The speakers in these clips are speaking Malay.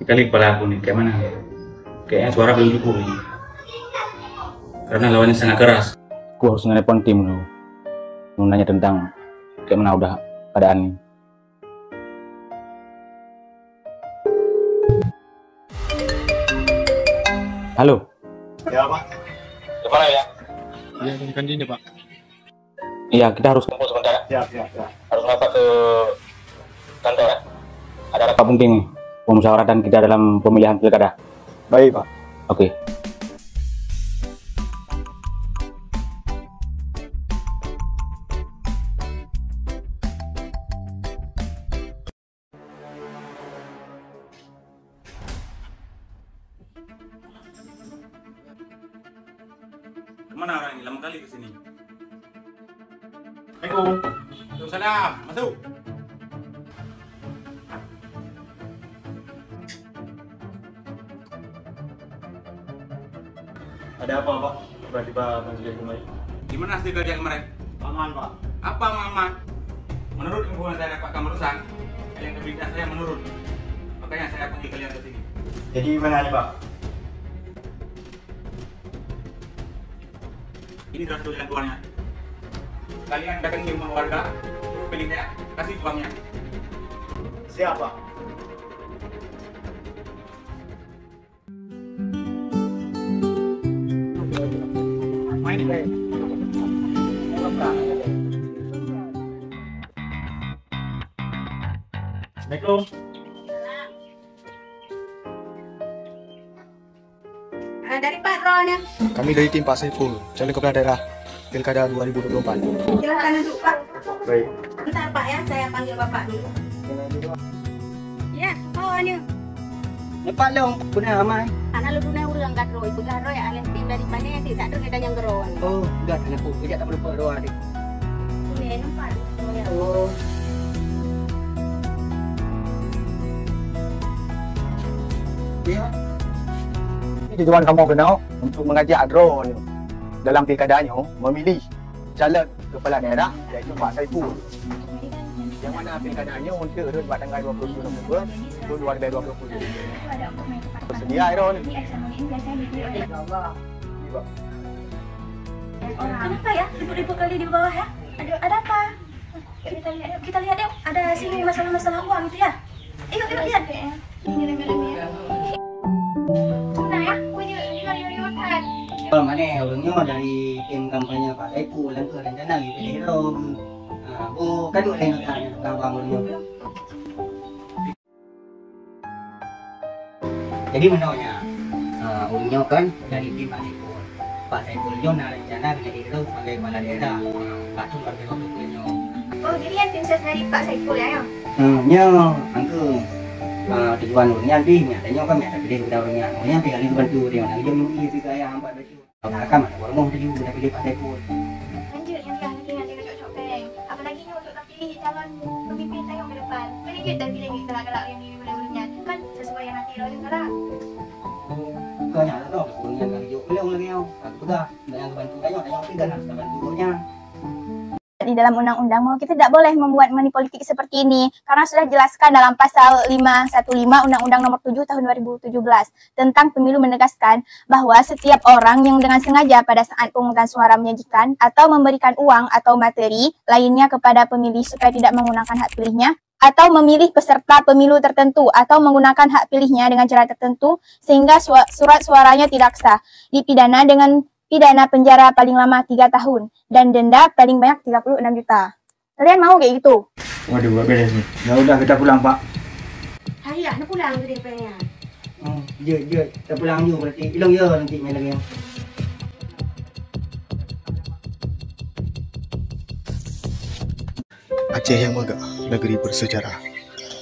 kali kepala aku nih, kayak mana? Kayaknya suara belum cukup nih. Karena lawannya sangat keras. Aku harus ngelepon tim dulu. Mau nanya tentang kayak mana udah keadaan nih. Halo. Ya Pak. Gimana ya? Ya di kantin Pak. Iya, kita harus tunggu sebentar. Ya. Harus rapat ke kantor ya. Ada rapat penting nih, pemusyawaratan kita dalam pemilihan pilkada. Baik Pak. Oke. Kemana orang ini? Lama kali kesini. Assalamualaikum. Waalaikumsalam. Masuk. Ada apa Pak? Tiba-tiba panggil kembali. Gimana hasil kerja kemarin? Aman Pak. Apa mama? Menurut info yang saya dapat Kamerusan, elektabilitas saya menurun. Makanya saya panggil kalian ke sini. Jadi gimana nih Pak? Ini sudah satu jalan keluarnya. Kalian datangi rumah warga, pilih saya, kasih uangnya. Siap Pak. Main deh. Assalamualaikum. Dari Pak Ron ya. Kami dari tim Pak Saiful, calon kepala daerah Pilkada 2024. Silakan duduk Pak. Baik. Bentar Pak ya, saya panggil Bapak dulu. Ya, kawannya. Lepas dong, punya ramai. Anak lu guna ulang gadro, ibu gadro ya alih tim dari mana ya tidak ada yang geron. Oh, enggak, anakku. Kejap tak perlu doa adik. Ini nampak. Oh. Ya. Ini tujuan kamu kenal untuk mengajak drone dalam pilkadanya memilih calon kepala daerah iaitu Pak Saiful. Yang mana pilkadanya untuk pada tanggal 27 November 2020. Bersedia Iron. InsyaAllah. Kenapa ya? Ribu-ribu kali di bawah ya? Ada apa? Kita lihat yuk. Ada sini masalah-masalah uang itu ya? Yuk lihat. Ini rame-rame ya. Nah ya, punya Kalau mana orangnya dari tim kampanye Pak Saiful dan ke rencana gitu hero. Bu kan udah yang gampang orangnya. Jadi menurutnya orangnya kan dari tim Pak Saiful. Pak Saiful Jona rencana dengan hero sebagai kepala daerah. Pak Tun sebagai wakil gubernur. Oh, jadi yang tim ses dari Pak Saiful ya? Nya angke tujuan orangnya di nyatanya kan ada pilih udah orangnya. Orangnya tinggal di bantu dia nak jom ini juga yang hambat baju. Kan ada orang mau tuju udah pilih Pak Saiful. Lanjut yang nanti cocok peng. Apalagi ni untuk pilih calon pemimpin saya ke depan. Lanjut dan pilih galak-galak yang di dulu-dulunya. Kan sesuai yang nanti orang galak. Kau nyala tu, orangnya kan hijau beliau lagi yang aku dah yang bantu tanya kita harus bantu nya. Di dalam undang-undang bahwa kita tidak boleh membuat money politik seperti ini karena sudah dijelaskan dalam pasal 515 Undang-Undang Nomor 7 Tahun 2017 tentang pemilu menegaskan bahwa setiap orang yang dengan sengaja pada saat pemungutan suara menyajikan atau memberikan uang atau materi lainnya kepada pemilih supaya tidak menggunakan hak pilihnya atau memilih peserta pemilu tertentu atau menggunakan hak pilihnya dengan cara tertentu sehingga surat suaranya tidak sah, dipidana dengan pidana penjara paling lama 3 tahun dan denda paling banyak 36 juta. Kalian mau kayak gitu? Waduh, gak beres nih. Ya udah kita pulang Pak. Hari lah, nak pulang tu dia pengen. Je, kita pulang je berarti. Hilang je nanti main lagi. Aceh yang megah, negeri bersejarah.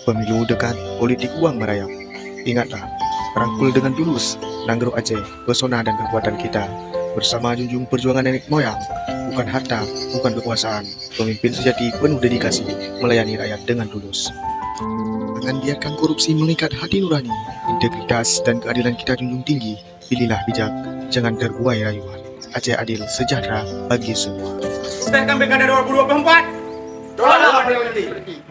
Pemilu dekat, politik uang merayap. Ingatlah, rangkul dengan tulus, Nanggro Aceh, pesona dan kekuatan kita. Bersama junjung perjuangan nenek moyang, bukan harta, bukan kekuasaan. Pemimpin sejati penuh dedikasi, melayani rakyat dengan tulus. Jangan biarkan korupsi mengikat hati nurani. Integritas dan keadilan kita junjung tinggi. Pilihlah bijak, jangan terbuai rayuan. Aceh adil, sejahtera bagi semua. Kita akan pilkada 2024. Doa paling penting.